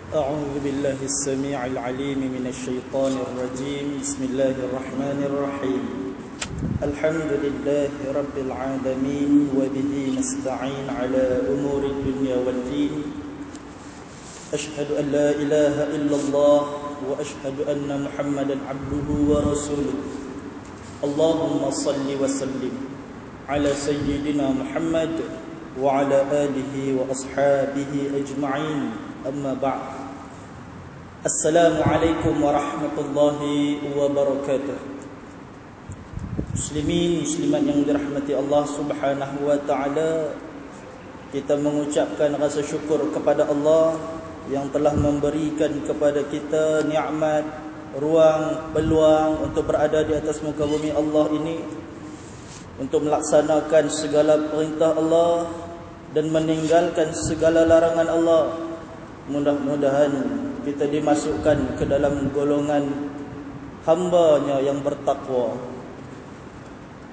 أعوذ بالله السميع العليم من الشيطان الرجيم. بسم الله الرحمن الرحيم. الحمد لله رب العالمين وبه نستعين على أمور الدنيا والدين. أشهد أن لا إله إلا الله وأشهد أن محمدا عبده ورسوله. اللهم صل وسلم على سيدنا محمد وعلى آله وأصحابه أجمعين. أما بعد. Assalamualaikum warahmatullahi wabarakatuh. Muslimin, muslimat yang dirahmati Allah Subhanahu wa taala, kita mengucapkan rasa syukur kepada Allah yang telah memberikan kepada kita nikmat, ruang, peluang untuk berada di atas muka bumi Allah ini, untuk melaksanakan segala perintah Allah dan meninggalkan segala larangan Allah. Mudah-mudahan kita dimasukkan ke dalam golongan hamba-Nya yang bertakwa.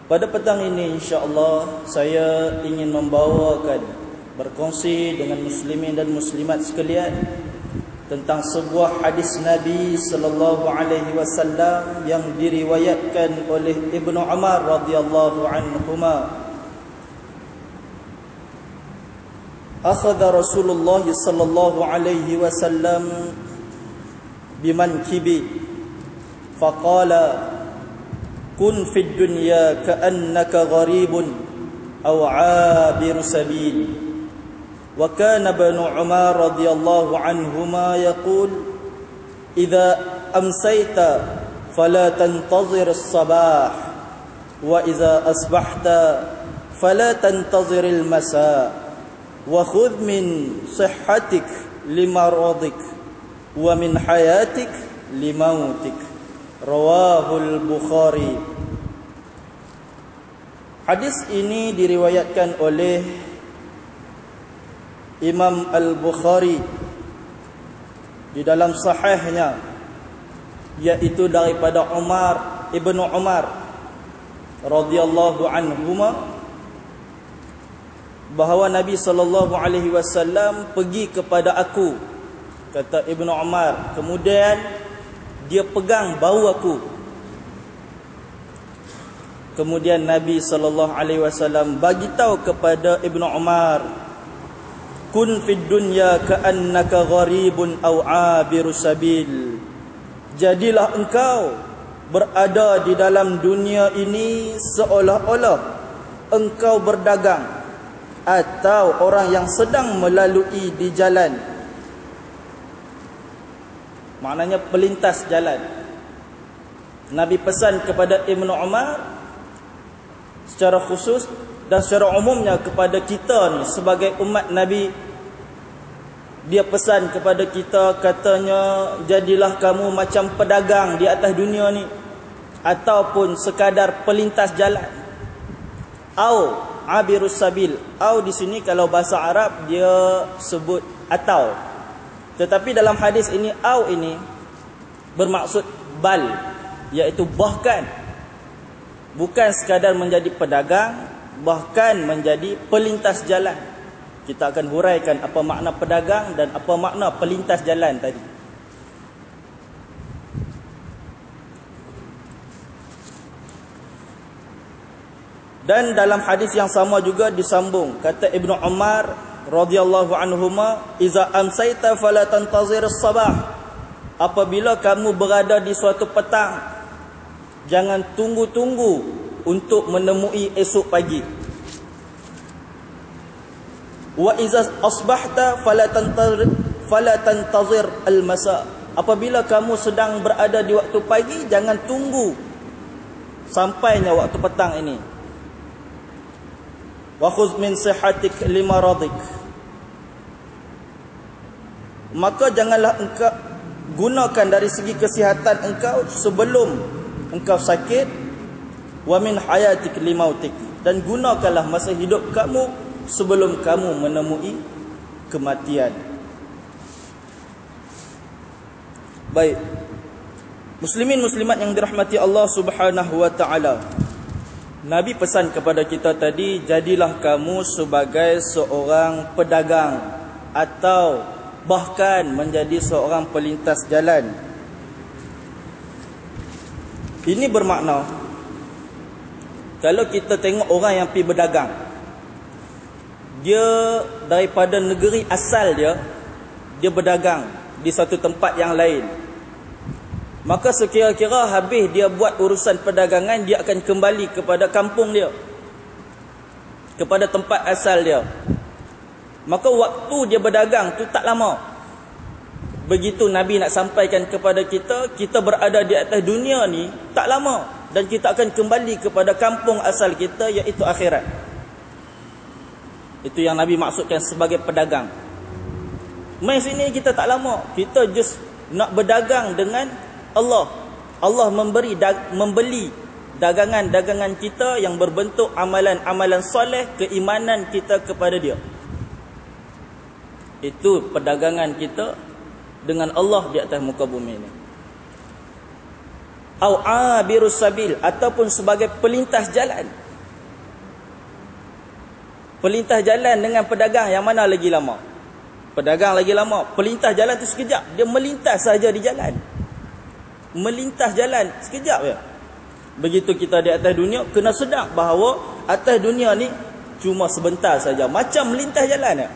Pada petang ini insya-Allah saya ingin membawakan, berkongsi dengan muslimin dan muslimat sekalian tentang sebuah hadis Nabi sallallahu alaihi wasallam yang diriwayatkan oleh Ibnu Umar radhiyallahu anhuma. Akhadha Rasulullah sallallahu alaihi wasallam bimankibi faqala kun fid dunya ka'annaka gharibun aw 'abiru sabil. Wa kana Ibnu Umar radhiyallahu anhuma yaqul idza amsayta fala tantazir as-sabah wa idza asbahta fala tantazir al-masa. Wa khudh min sihhatik limaradik wa min hayatik limautik. Rawahul Bukhari. Hadis ini diriwayatkan oleh Imam Al-Bukhari di dalam sahihnya, yaitu daripada Ibnu Umar radhiyallahu anhuma, bahawa Nabi sallallahu alaihi wasallam pergi kepada aku, kata Ibnu Umar, kemudian dia pegang bau aku. Kemudian Nabi sallallahu alaihi wasallam bagi tahu kepada Ibnu Umar, kun fid dunya ka'annaka gharibun aw 'abiru sabil. Jadilah engkau berada di dalam dunia ini seolah-olah engkau berdagang atau orang yang sedang melalui di jalan. Maknanya pelintas jalan. Nabi pesan kepada Ibnu Umar secara khusus dan secara umumnya kepada kita ni sebagai umat Nabi. Dia pesan kepada kita, katanya, jadilah kamu macam pedagang di atas dunia ni, ataupun sekadar pelintas jalan. Au abirus sabil. Au di sini kalau bahasa Arab dia sebut atau. Tetapi dalam hadis ini au ini bermaksud bal, iaitu bahkan. Bukan sekadar menjadi pedagang, bahkan menjadi pelintas jalan. Kita akan huraikan apa makna pedagang dan apa makna pelintas jalan tadi. Dan dalam hadis yang sama juga disambung, kata Ibnu Umar radhiyallahu anhuma, iza amsayta fala tantazir as-sabah. Apabila kamu berada di suatu petang, jangan tunggu-tunggu untuk menemui esok pagi. Wa iza asbahta fala tantazir al-masa. Apabila kamu sedang berada di waktu pagi, jangan tunggu sampainya waktu petang ini. Wa khudh min sihhatik limaradik. Maka janganlah engkau gunakan dari segi kesihatan engkau sebelum engkau sakit. Wa min hayatik limautik. Dan gunakanlah masa hidup kamu sebelum kamu menemui kematian. Baik, muslimin muslimat yang dirahmati Allah Subhanahu wa taala, Nabi pesan kepada kita tadi, jadilah kamu sebagai seorang pedagang atau bahkan menjadi seorang pelintas jalan. Ini bermakna kalau kita tengok orang yang pergi berdagang, dia daripada negeri asal dia berdagang di satu tempat yang lain, maka sekira-kira habis dia buat urusan perdagangan, dia akan kembali kepada kampung dia, kepada tempat asal dia. Maka waktu dia berdagang tu tak lama. Begitu Nabi nak sampaikan kepada kita, kita berada di atas dunia ni tak lama, dan kita akan kembali kepada kampung asal kita, iaitu akhirat. Itu yang Nabi maksudkan sebagai pedagang. Mai sini kita tak lama, kita just nak berdagang dengan Allah. Allah membeli dagangan-dagangan kita yang berbentuk amalan-amalan soleh, keimanan kita kepada dia. Itu perdagangan kita dengan Allah di atas muka bumi ini. Au abirus sabil, ataupun sebagai pelintas jalan. Pelintas jalan dengan pedagang, yang mana lagi lama? Pedagang lagi lama. Pelintas jalan tu sekejap, dia melintas saja di jalan. Melintas jalan sekejap je. Begitu kita di atas dunia, kena sedar bahawa atas dunia ni cuma sebentar saja, macam melintas jalan je.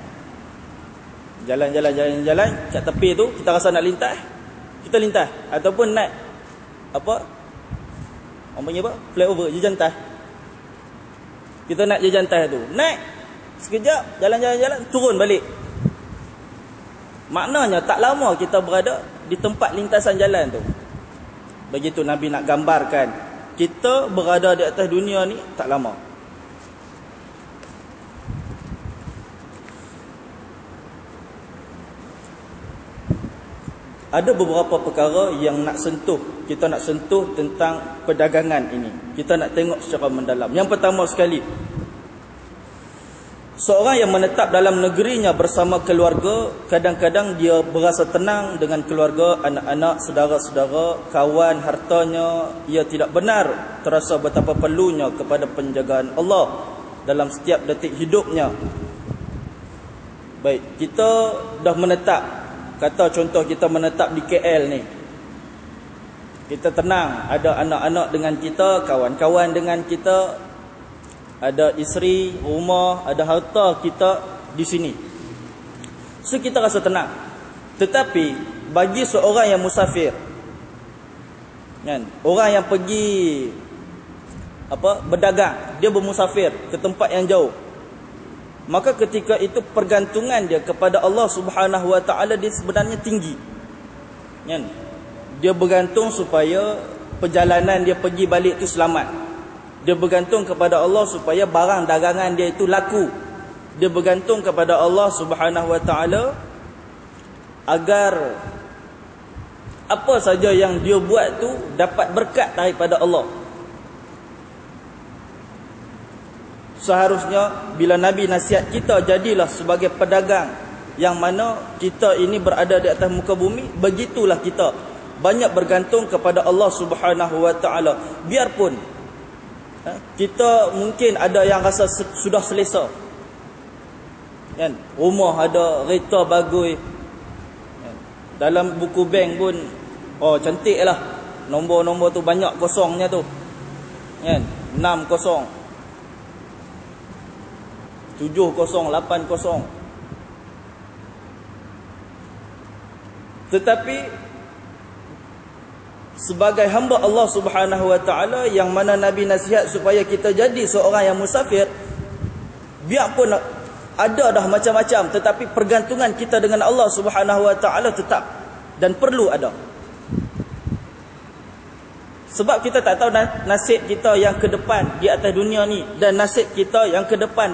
Jalan kat tepi tu, kita rasa nak lintas, kita lintas. Ataupun naik apa, orang panggil apa, flyover, jejantas. Kita nak jejantas tu, naik sekejap, jalan, turun balik. Maknanya tak lama kita berada di tempat lintasan jalan tu. Begitu Nabi nak gambarkan kita berada di atas dunia ni tak lama. Ada beberapa perkara yang kita nak sentuh tentang perdagangan ini. Kita nak tengok secara mendalam. Yang pertama sekali, seorang yang menetap dalam negerinya bersama keluarga, kadang-kadang dia berasa tenang dengan keluarga, anak-anak, saudara-saudara, kawan, hartanya. Ia tidak benar terasa betapa perlunya kepada penjagaan Allah dalam setiap detik hidupnya. Baik, kita dah menetap. Kata contoh kita menetap di KL ni, kita tenang, ada anak-anak dengan kita, kawan-kawan dengan kita, ada isteri, rumah, ada harta kita di sini. So kita rasa tenang. Tetapi bagi seorang yang musafir, kan, orang yang pergi berdagang, dia bermusafir ke tempat yang jauh, maka ketika itu pergantungan dia kepada Allah Subhanahu Wa Taala dia sebenarnya tinggi. Kan? Dia bergantung supaya perjalanan dia pergi balik itu selamat. Dia bergantung kepada Allah supaya barang dagangan dia itu laku. Dia bergantung kepada Allah Subhanahu Wa Taala agar apa saja yang dia buat tu dapat berkat daripada Allah. Seharusnya bila Nabi nasihat kita, jadilah sebagai pedagang yang mana kita ini berada di atas muka bumi, begitulah kita banyak bergantung kepada Allah Subhanahu Wa Taala. Biarpun kita mungkin ada yang rasa sudah selesa, kan, rumah ada, kereta bagus, kan? Dalam buku bank pun cantik lah, nombor-nombor tu banyak kosongnya tu, kan, 60, 70, 80. Tetapi sebagai hamba Allah Subhanahu Wa Taala yang mana Nabi nasihat supaya kita jadi seorang yang musafir, biarpun ada dah macam-macam, tetapi pergantungan kita dengan Allah Subhanahu Wa Taala tetap dan perlu ada. Sebab kita tak tahu nasib kita yang ke depan di atas dunia ni, dan nasib kita yang ke depan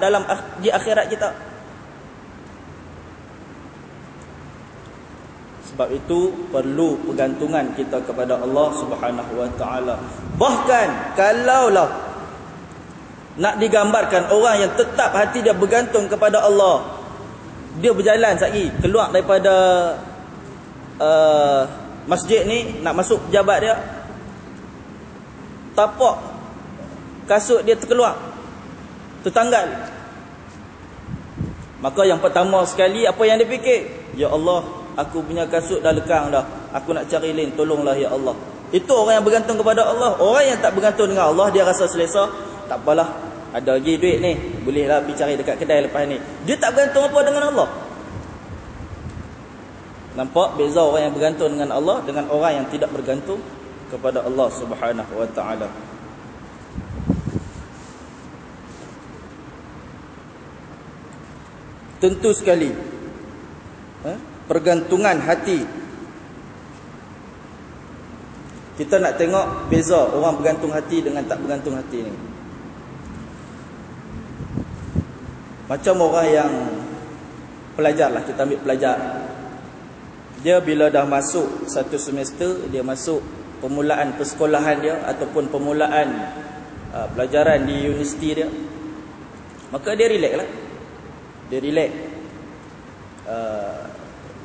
di akhirat kita. Sebab itu perlu pergantungan kita kepada Allah Subhanahu Wa Taala. Bahkan kalaulah nak digambarkan orang yang tetap hati dia bergantung kepada Allah, dia berjalan sekali keluar daripada masjid ni nak masuk pejabat dia, tapak kasut dia terkeluar, tertanggal, Maka yang pertama sekali apa yang dia fikir? Ya Allah, aku punya kasut dah lekang dah. Aku nak cari lain, tolonglah ya Allah. Itu orang yang bergantung kepada Allah. Orang yang tak bergantung dengan Allah, dia rasa selesa, tak apalah, ada lagi duit ni, bolehlah pergi cari dekat kedai lepas ni. Dia tak bergantung apa dengan Allah. Nampak beza orang yang bergantung dengan Allah dengan orang yang tidak bergantung kepada Allah Subhanahu wa taala. Tentu sekali pergantungan hati. Kita nak tengok beza orang bergantung hati dengan tak bergantung hati ni. Macam orang yang pelajar lah, kita ambil pelajar. Dia bila dah masuk satu semester, dia masuk permulaan persekolahan dia ataupun permulaan pelajaran di universiti dia, maka dia relax lah. Dia relax,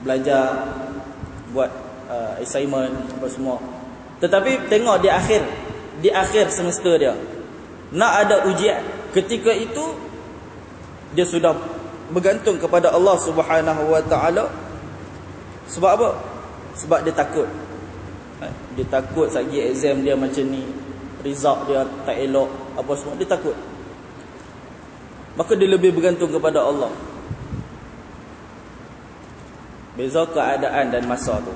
belajar, buat assignment apa semua. Tetapi tengok di akhir semester dia nak ada ujian, ketika itu dia sudah bergantung kepada Allah Subhanahu wa taala. Sebab apa? Sebab dia takut. Dia takut sagi exam dia macam ni, result dia tak elok, apa semua, dia takut. Maka dia lebih bergantung kepada Allah. Beza keadaan dan masa tu.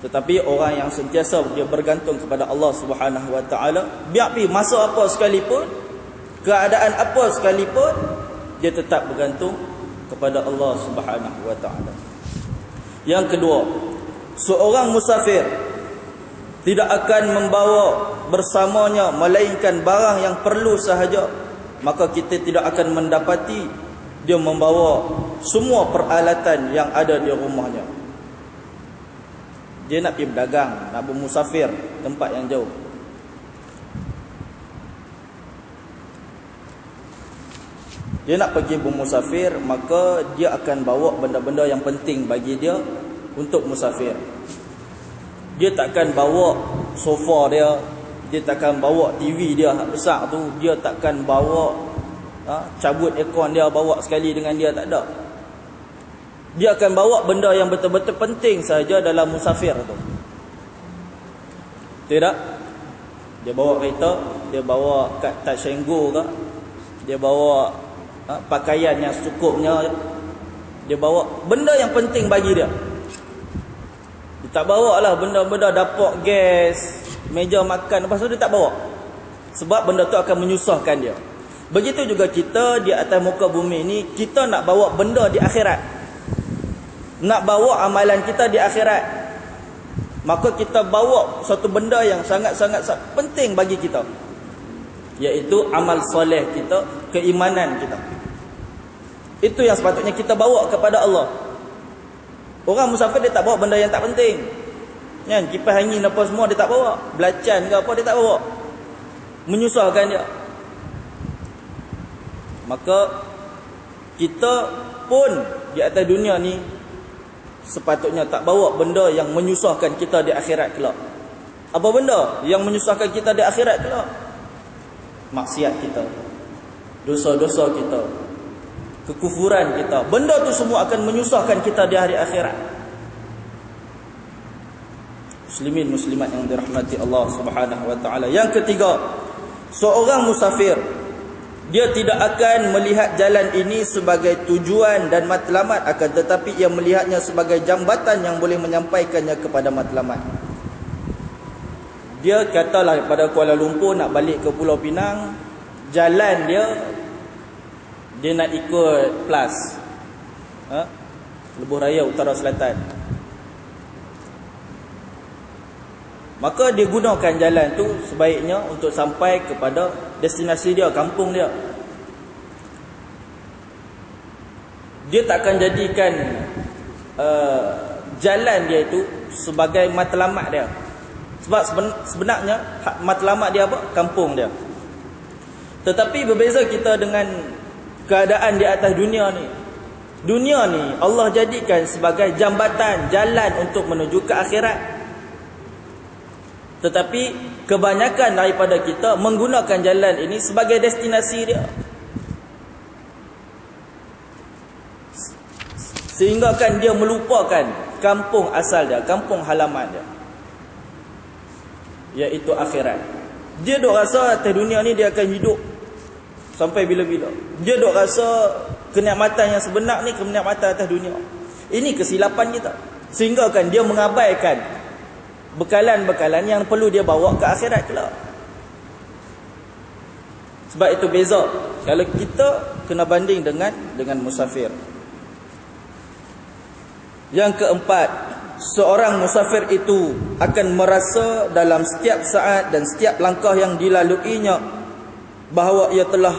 Tetapi orang yang sentiasa dia bergantung kepada Allah Subhanahu wa taala, biar pi masa apa sekalipun, keadaan apa sekalipun, dia tetap bergantung kepada Allah Subhanahu wa taala. Yang kedua, seorang musafir tidak akan membawa bersamanya melainkan barang yang perlu sahaja. Maka kita tidak akan mendapati dia membawa semua peralatan yang ada di rumahnya. Dia nak pergi berdagang, nak bermusafir tempat yang jauh. Dia nak pergi bermusafir, maka dia akan bawa benda-benda yang penting bagi dia untuk musafir. Dia takkan bawa sofa dia, dia takkan bawa TV dia besar tu, dia takkan bawa cabut aircon dia, bawa sekali dengan dia, tak ada. Dia akan bawa benda yang betul-betul penting saja dalam musafir tu. Tidak? Dia bawa kereta, dia bawa kad touch and go ke, dia bawa pakaian yang secukupnya, dia bawa benda yang penting bagi dia. Dia tak bawa lah benda-benda dapur gas, meja makan, lepas tu dia tak bawa. Sebab benda tu akan menyusahkan dia. Begitu juga kita di atas muka bumi ni, kita nak bawa benda di akhirat, nak bawa amalan kita di akhirat, maka kita bawa satu benda yang sangat-sangat penting bagi kita, iaitu amal soleh kita, keimanan kita. Itu yang sepatutnya kita bawa kepada Allah. Orang musafir dia tak bawa benda yang tak penting, kan? Kipas angin apa semua dia tak bawa, belacan ke apa dia tak bawa, menyusahkan dia. Maka kita pun di atas dunia ni sepatutnya tak bawa benda yang menyusahkan kita di akhirat kelak. Apa benda yang menyusahkan kita di akhirat kelak? Maksiat kita, dosa-dosa kita, kekufuran kita. Benda tu semua akan menyusahkan kita di hari akhirat. Muslimin muslimat yang dirahmati Allah Subhanahu wa taala. Yang ketiga, seorang musafir dia tidak akan melihat jalan ini sebagai tujuan dan matlamat, akan tetapi ia melihatnya sebagai jambatan yang boleh menyampaikannya kepada matlamat. Dia katalah pada Kuala Lumpur nak balik ke Pulau Pinang, jalan dia nak ikut PLAS, Lebuh Raya Utara Selatan. Maka dia gunakan jalan tu sebaiknya untuk sampai kepada destinasi dia, kampung dia. Dia takkan jadikan jalan dia itu sebagai matlamat dia. Sebab sebenarnya matlamat dia apa? Kampung dia. Tetapi berbeza kita dengan keadaan di atas dunia ni. Dunia ni Allah jadikan sebagai jambatan, jalan untuk menuju ke akhirat. Tetapi kebanyakan daripada kita menggunakan jalan ini sebagai destinasi dia, Sehingga kan dia melupakan kampung asal dia, kampung halaman dia, iaitu akhirat. Dia duk rasa atas dunia ni dia akan hidup sampai bila-bila. Dia duk rasa kenikmatan yang sebenar ni kenikmatan atas dunia. Ini kesilapan kita. Sehingga kan dia mengabaikan bekalan-bekalan yang perlu dia bawa ke akhirat kelak. Sebab itu beza kalau kita kena banding dengan musafir. Yang keempat, seorang musafir itu akan merasa dalam setiap saat dan setiap langkah yang dilaluinya bahawa ia telah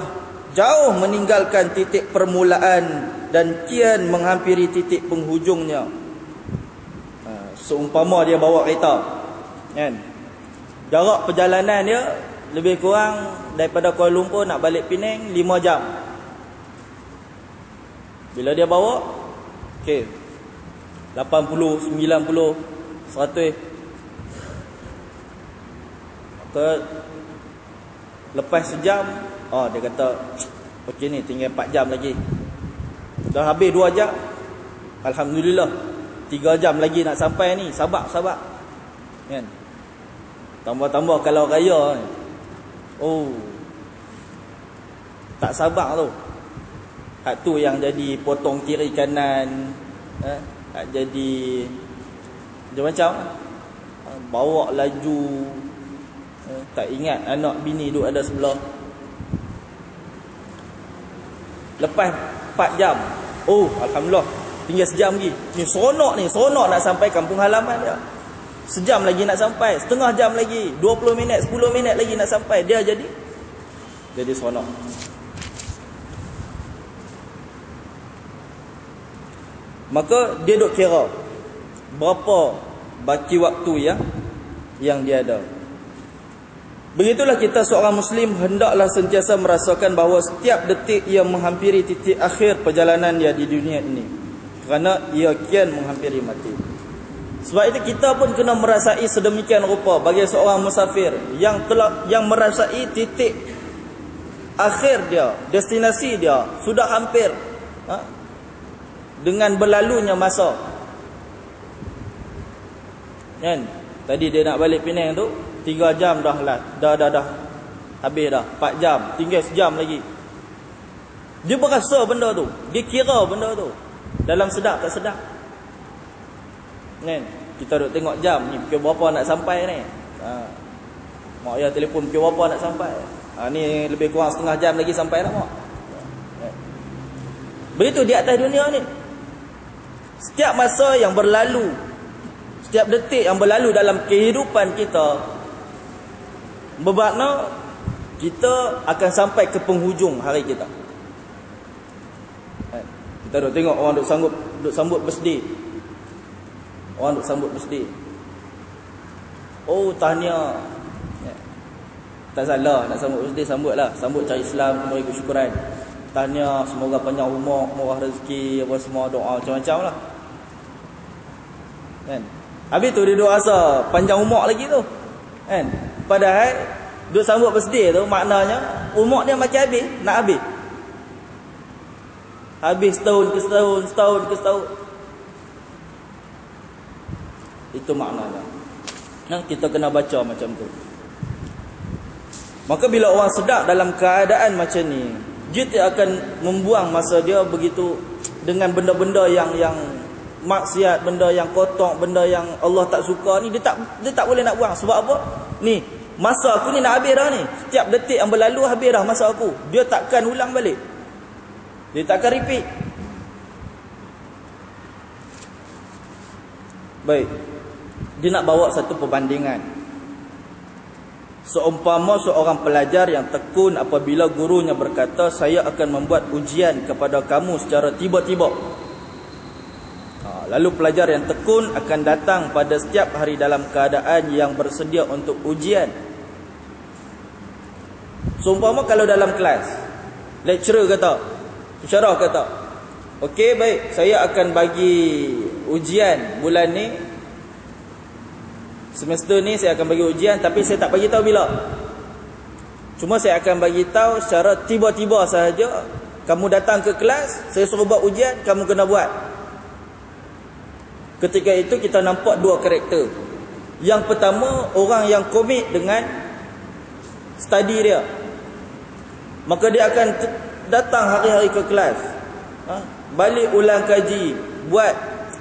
jauh meninggalkan titik permulaan dan kian menghampiri titik penghujungnya. Seumpama dia bawa kereta, kan? Jarak perjalanan dia lebih kurang daripada Kuala Lumpur nak balik Penang 5 jam. Bila dia bawa, okey, 80, 90, 100. Maka lepas sejam, dia kata, okey ni tinggal 4 jam lagi. Dah habis 2 jam. Alhamdulillah, 3 jam lagi nak sampai ni. Sabar. Kan? Tambah-tambah kalau raya ni. Tak sabar tu. Hak tu yang jadi potong kiri kanan. Jadi macam bawa laju, tak ingat anak bini duk ada sebelah. Lepas 4 jam, alhamdulillah, tinggal sejam lagi. Ni seronok nak sampai kampung halaman dia. Sejam lagi nak sampai, setengah jam lagi, 20 minit, 10 minit lagi nak sampai. Dia jadi seronok. Maka dia duk kira berapa baki waktu yang dia ada. Begitulah kita seorang Muslim hendaklah sentiasa merasakan bahawa setiap detik ia menghampiri titik akhir perjalanan dia di dunia ini, kerana ia kian menghampiri mati. Sebab itu kita pun kena merasai sedemikian rupa bagi seorang musafir yang merasai titik akhir dia, destinasi dia sudah hampir, dengan berlalunya masa. Kan? Tadi dia nak balik Penang tu 3 jam dah habis dah. 4 jam, tinggal sejam lagi. Dia berasa benda tu, dia kira benda tu dalam sedap tak sedap. Kan? Kita duk tengok jam ni, pukul berapa nak sampai ni. Mak ayah telefon pukul berapa nak sampai. Ni lebih kurang setengah jam lagi sampai dah mak. Begitu di atas dunia ni. Setiap masa yang berlalu, setiap detik yang berlalu dalam kehidupan kita, bermakna kita akan sampai ke penghujung hari kita. Kita duk tengok orang duk sambut birthday. Orang duk sambut birthday. Tahniah. Tak salah nak sambut birthday, sambutlah. Sambut cara Islam, kena ikut syukuran. Tahniah, semoga panjang umur, murah rezeki, apa semua, doa macam-macam lah. Kan? Habis tu dia duk rasa panjang umur lagi tu. Kan? Padahal duk sambut birthday tu maknanya umur dia makin habis, nak habis. Habis setahun ke setahun. Itu maknanya. Kita kena baca macam tu. Maka bila orang sedar dalam keadaan macam ni, dia tak akan membuang masa dia begitu dengan benda-benda yang maksiat, benda yang kotor, benda yang Allah tak suka ni. Dia tak boleh nak buang. Sebab apa? Ni, masa aku ni nak habis dah ni. Setiap detik yang berlalu habis dah masa aku. Dia takkan ulang balik. Dia takkan repeat. Baik. Dia nak bawa satu perbandingan. Seumpama seorang pelajar yang tekun apabila gurunya berkata, saya akan membuat ujian kepada kamu secara tiba-tiba. Lalu pelajar yang tekun akan datang pada setiap hari dalam keadaan yang bersedia untuk ujian. Seumpama kalau dalam kelas, lecturer kata, pensyarah kata, okey baik, saya akan bagi ujian bulan ni, semester ni saya akan bagi ujian, tapi saya tak bagi tahu bila. Cuma saya akan bagi tahu secara tiba-tiba sahaja. Kamu datang ke kelas, saya suruh buat ujian, kamu kena buat. Ketika itu kita nampak dua karakter. Yang pertama, orang yang komit dengan study dia. Maka dia akan datang hari-hari ke kelas, balik ulang kaji, buat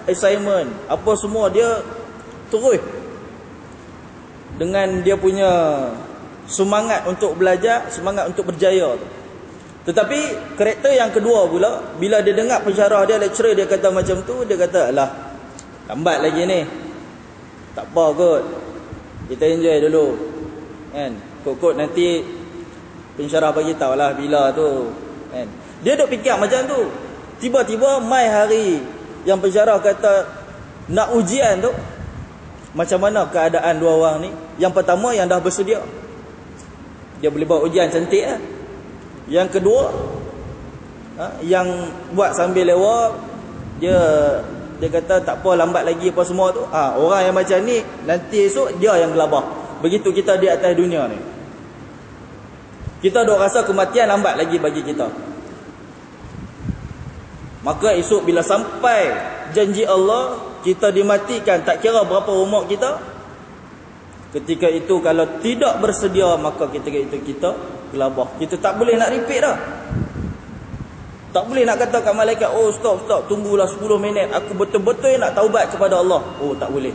assignment, apa semua, dia terus dengan dia punya semangat untuk belajar, semangat untuk berjaya. Tetapi karakter yang kedua pula, bila dia dengar pensyarah dia, lecturer dia kata macam tu, dia kata, alah, lambat lagi ni, tak apa kot, kita enjoy dulu kan, kot-kot nanti pensyarah bagi tahu lah bila tu kan. Dia duk fikir macam tu. Tiba-tiba mai hari yang pensyarah kata nak ujian tu, macam mana keadaan dua orang ni? Yang pertama yang dah bersedia, dia boleh buat ujian cantik lah. Yang kedua, yang buat sambil lewat, dia kata tak apa, lambat lagi apa semua tu. Orang yang macam ni nanti esok dia yang gelabah. Begitu kita di atas dunia ni, kita duk rasa kematian lambat lagi bagi kita. Maka esok bila sampai janji Allah, kita dimatikan, tak kira berapa umur kita, ketika itu kalau tidak bersedia, maka ketika itu kita gelabah. Kita tak boleh nak repeat dah. Tak boleh nak kata kat malaikat, oh stop, tunggulah 10 minit, aku betul-betul nak taubat kepada Allah. Oh, tak boleh.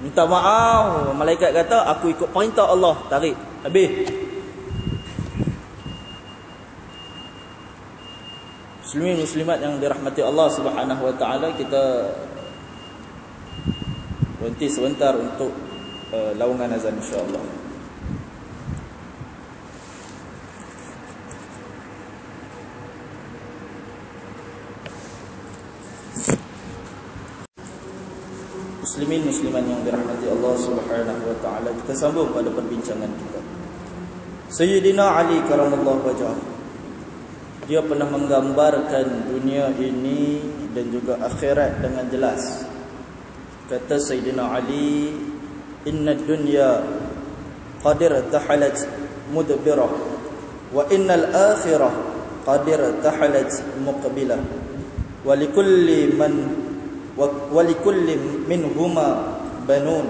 Minta maaf, malaikat kata aku ikut perintah Allah, tarik, habis. Muslimin muslimat yang dirahmati Allah Subhanahu wa taala, kita berhenti sebentar untuk laungan azan insya-Allah. Muslimin muslimat yang dirahmati Allah Subhanahu wa taala, kita sambung pada perbincangan kita. Sayyidina Ali karamallahu wajhahu, dia pernah menggambarkan dunia ini dan juga akhirat dengan jelas. Kata Sayyidina Ali, inna dunya qadir tahalat mudbirah wa innal akhirah qadir tahalat muqbilah wa likulli minhuma banun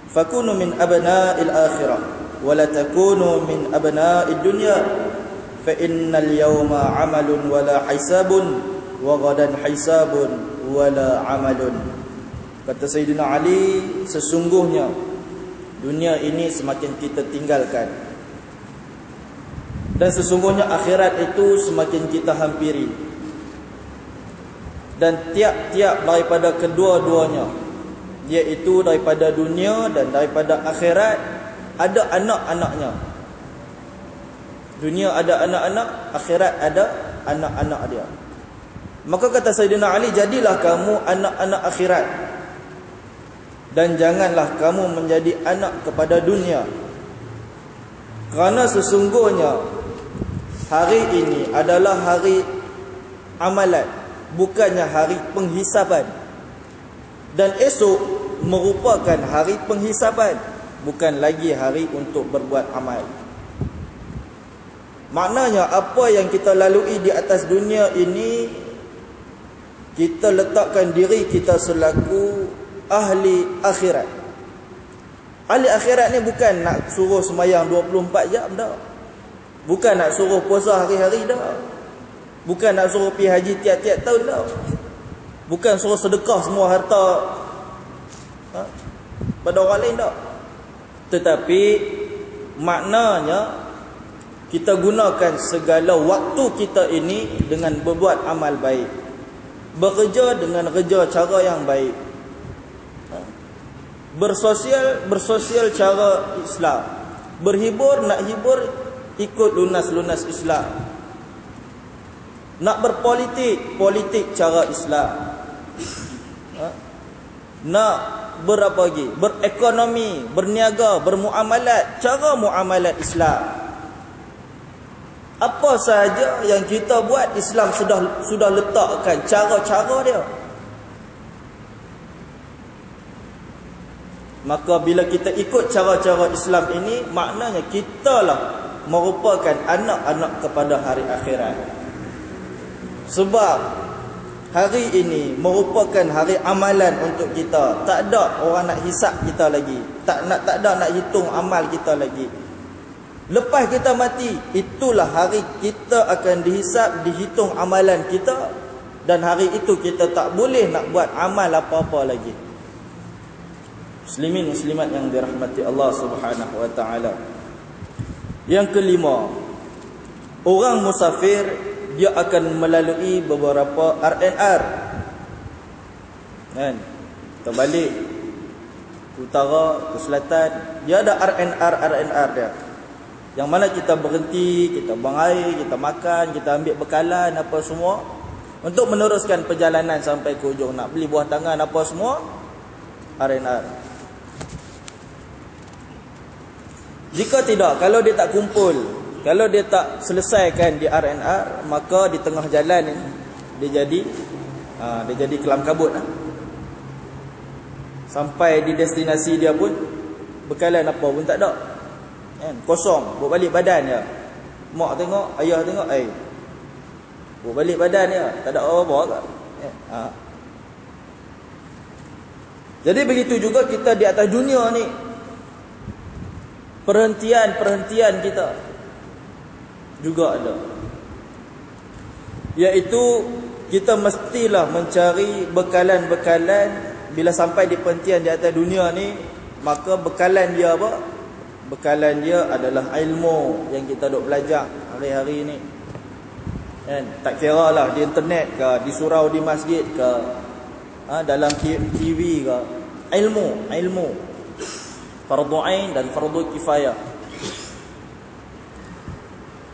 fakunu min abna'il akhirah wa la takunu min abna'id dunya fa innal yawma 'amalun wa la hisabun wa ghadan hisabun wa la 'amalun. Kata Sayyidina Ali, sesungguhnya dunia ini semakin kita tinggalkan, dan sesungguhnya akhirat itu semakin kita hampiri. Dan tiap-tiap daripada kedua-duanya, iaitu daripada dunia dan daripada akhirat, ada anak-anaknya. Dunia ada anak-anak, akhirat ada anak-anak dia. Maka kata Sayyidina Ali, jadilah kamu anak-anak akhirat, dan janganlah kamu menjadi anak kepada dunia. Kerana sesungguhnya hari ini adalah hari amalan, bukannya hari penghisaban. Dan esok merupakan hari penghisaban, bukan lagi hari untuk berbuat amal. Maknanya apa yang kita lalui di atas dunia ini, kita letakkan diri kita selaku ahli akhirat. Ahli akhirat ni bukan nak suruh sembahyang 24 jam dah. Bukan nak suruh puasa hari-hari dah. Bukan nak suruh pergi haji tiap-tiap tahun dah. Bukan suruh sedekah semua harta pada orang lain dah. Tetapi maknanya kita gunakan segala waktu kita ini dengan berbuat amal baik, bekerja dengan kerja cara yang baik, bersosial cara Islam, berhibur, nak hibur ikut lunas-lunas Islam, nak berpolitik, politik cara Islam, nak berapa lagi, berekonomi, berniaga, bermuamalat, cara muamalat Islam. Apa sahaja yang kita buat, Islam sudah letakkan cara-cara dia. Maka bila kita ikut cara-cara Islam ini, maknanya kitalah merupakan anak-anak kepada hari akhirat. Sebab hari ini merupakan hari amalan untuk kita. Tak ada orang nak hisap kita lagi. Tak ada nak hitung amal kita lagi. Lepas kita mati, itulah hari kita akan dihisap, dihitung amalan kita. Dan hari itu kita tak boleh nak buat amal apa-apa lagi. Muslimin muslimat yang dirahmati Allah Subhanahu wa taala. Yang kelima, orang musafir dia akan melalui beberapa R&R. Kan? Kita balik ke utara, ke selatan, dia ada R&R dia. Yang mana kita berhenti, kita buang air, kita makan, kita ambil bekalan apa semua untuk meneruskan perjalanan sampai ke hujung. Nak beli buah tangan apa semua, R&R. Jika tidak, kalau dia tak kumpul, kalau dia tak selesaikan di R&R, maka di tengah jalan ni dia jadi kelam kabut lah. Sampai di destinasi dia pun bekalan apa pun tak ada. Kan? Kosong, bawa balik badan dia. Mak tengok, ayah tengok, bawa balik badan dia, tak ada apa-apa kat. Jadi begitu juga kita di atas dunia ni. Perhentian-perhentian kita juga ada. Iaitu kita mestilah mencari bekalan-bekalan. Bila sampai di perhentian di atas dunia ni, maka bekalan dia apa? Bekalan dia adalah ilmu yang kita duk belajar hari-hari ni. Kan? Tak kira lah di internet ke, di surau di masjid ke, dalam TV ke. Ilmu fardu ain dan fardu kifayah.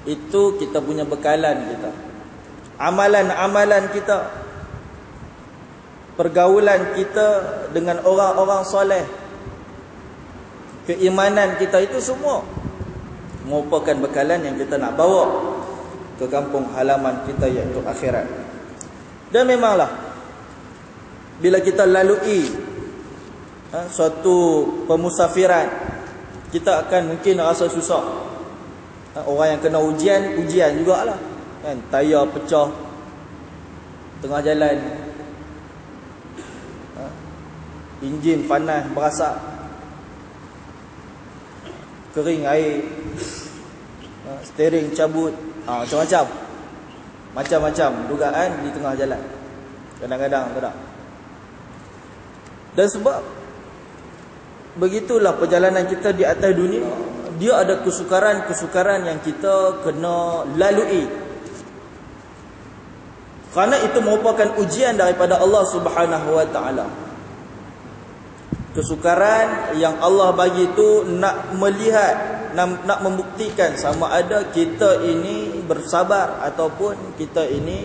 Itu kita punya bekalan kita. Amalan-amalan kita, pergaulan kita dengan orang-orang soleh, keimanan kita, itu semua merupakan bekalan yang kita nak bawa ke kampung halaman kita, iaitu akhirat. Dan memanglah bila kita lalui suatu pemusafiran, kita akan mungkin rasa susah. Orang yang kena ujian jugalah. Kan? Tayar pecah tengah jalan, enjin panas berasak, kering air, steering cabut, macam-macam dugaan di tengah jalan. Kadang-kadang tak. Dan sebab begitulah perjalanan kita di atas dunia, dia ada kesukaran-kesukaran yang kita kena lalui. Kerana itu merupakan ujian daripada Allah Subhanahu wa taala. Kesukaran yang Allah bagi itu nak melihat, nak membuktikan sama ada kita ini bersabar ataupun kita ini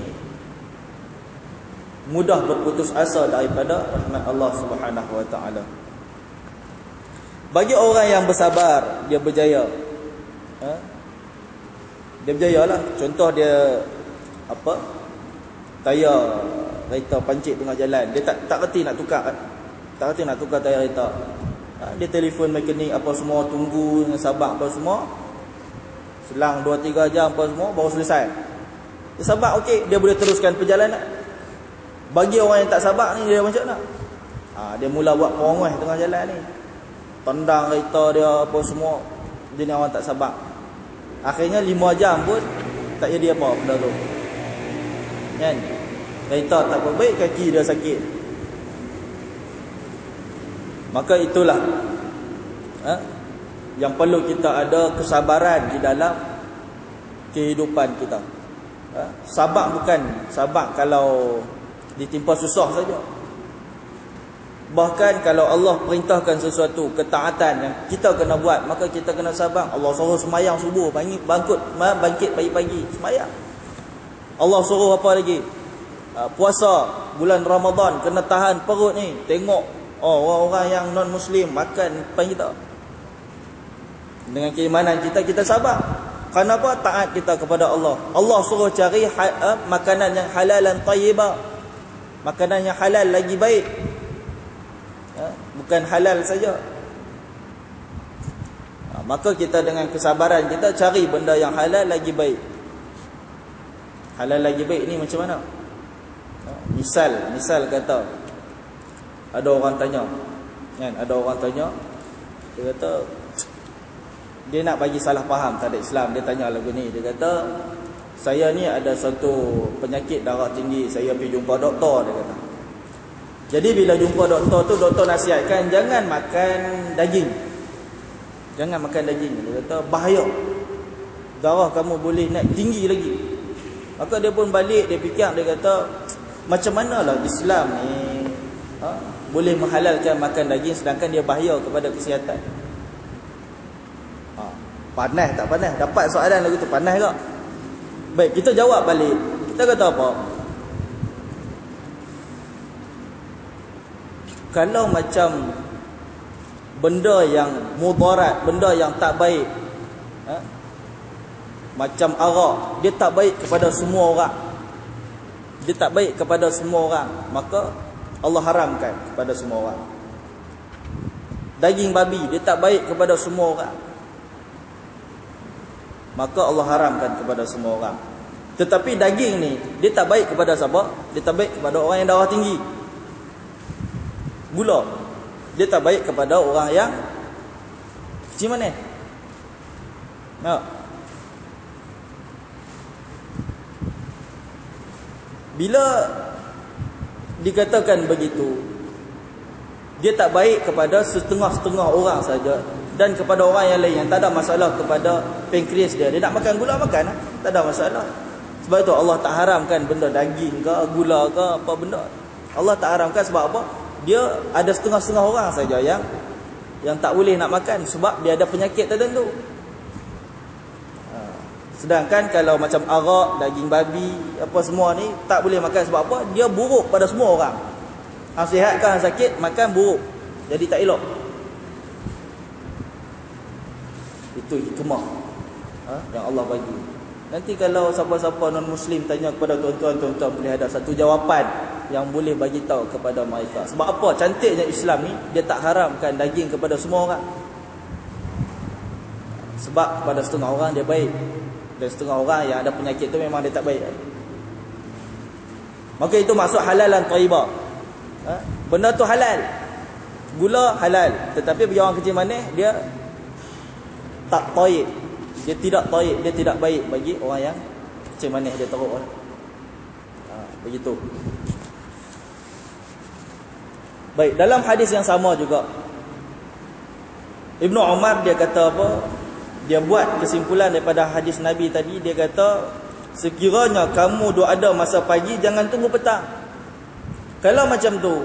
mudah berputus asa daripada rahmat Allah Subhanahu wa taala. Bagi orang yang bersabar, dia berjaya. Dia berjaya lah. Contoh dia tayar kereta pancit tengah jalan, dia tak reti nak tukar. Tak reti nak tukar tayar kereta. Dia telefon mekanik apa semua, tunggu dengan sabar apa semua. Selang 2-3 jam apa semua baru selesai. Dia sabar, okey, dia boleh teruskan perjalanan. Bagi orang yang tak sabar ni, dia macam mana? Dia mula buat perongos tengah jalan ni, tendang kereta dia apa semua. Jenis orang tak sabar. Akhirnya 5 jam pun tak jadi apa benda tu. Kan? Kereta tak baik, kaki dia sakit. Maka itulah yang perlu kita ada kesabaran di dalam kehidupan kita. Sabar bukan sabar kalau ditimpa susah saja. Bahkan kalau Allah perintahkan sesuatu ketaatan yang kita kena buat, maka kita kena sabar. Allah suruh semayang subuh, bangkit pagi-pagi semayang. Allah suruh apa lagi? Puasa bulan Ramadan, kena tahan perut ni. Tengok orang-orang yang non muslim makan depan kita. Dengan keimanan kita sabar. Kenapa? Taat kita kepada Allah. Allah suruh cari makanan yang halal dan tayyibah. Makanan yang halal lagi baik. Bukan halal saja. Maka kita dengan kesabaran kita cari benda yang halal lagi baik. Halal lagi baik ni macam mana? Misal kata ada orang tanya, kan, ada orang tanya, dia kata dia nak bagi salah faham terhadap Islam. Dia tanya lagu ni, dia kata saya ni ada satu penyakit darah tinggi, saya pergi jumpa doktor, dia kata. Jadi bila jumpa doktor tu, doktor nasihatkan jangan makan daging. Jangan makan daging. Dia kata bahaya, darah kamu boleh naik tinggi lagi. Maka dia pun balik, dia fikir, dia kata macam manalah Islam ni boleh menghalalkan makan daging sedangkan dia bahaya kepada kesihatan. Panas tak panas? Dapat soalan lagu tu, panas tak? Baik, kita jawab balik. Kita kata apa? Kalau macam benda yang mudarat, benda yang tak baik, macam arak, dia tak baik kepada semua orang. Dia tak baik kepada semua orang, maka Allah haramkan kepada semua orang. Daging babi, dia tak baik kepada semua orang, maka Allah haramkan kepada semua orang. Tetapi daging ni, dia tak baik kepada siapa? Dia tak baik kepada orang yang darah tinggi. Gula, dia tak baik kepada orang yang kecil mana? Bila dikatakan begitu, dia tak baik kepada setengah-setengah orang saja, dan kepada orang yang lain yang tak ada masalah kepada pankreas dia. Dia nak makan gula, makan, tak ada masalah. Sebab itu Allah tak haramkan benda daging ke, gula ke, apa benda. Allah tak haramkan sebab apa? Dia ada setengah-setengah orang saja yang tak boleh nak makan sebab dia ada penyakit tertentu. Sedangkan kalau macam arak, daging babi, apa semua ni tak boleh makan sebab apa? Dia buruk pada semua orang. Hang sihat ke hang sakit, makan buruk. Jadi tak elok. Itu hikmah yang Allah bagi. Nanti kalau siapa-siapa non-Muslim tanya kepada tuan-tuan boleh ada satu jawapan yang boleh bagi tahu kepada mereka. Sebab apa? Cantiknya Islam ni, dia tak haramkan daging kepada semua orang. Sebab kepada setengah orang dia baik, dan setengah orang yang ada penyakit tu memang dia tak baik. Maka itu maksud halalan thayyibah. Benda tu halal, gula halal, tetapi bagi orang kecil manis dia tak thayyib, dia tidak thayyib, dia tidak baik bagi orang yang kecil manis, dia teruk. Begitu. Baik, dalam hadis yang sama juga Ibnu Umar dia kata apa? Dia buat kesimpulan daripada hadis Nabi tadi. Dia kata sekiranya kamu duk ada masa pagi, jangan tunggu petang. Kalau macam tu,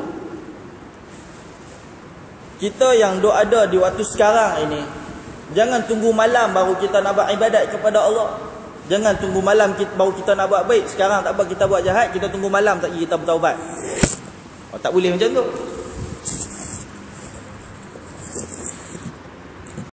kita yang duk ada di waktu sekarang ini, jangan tunggu malam baru kita nak buat ibadat kepada Allah. Jangan tunggu malam baru kita nak buat baik. Sekarang tak apa, kita buat jahat, kita tunggu malam tak kita bertaubat. Tak boleh macam tu.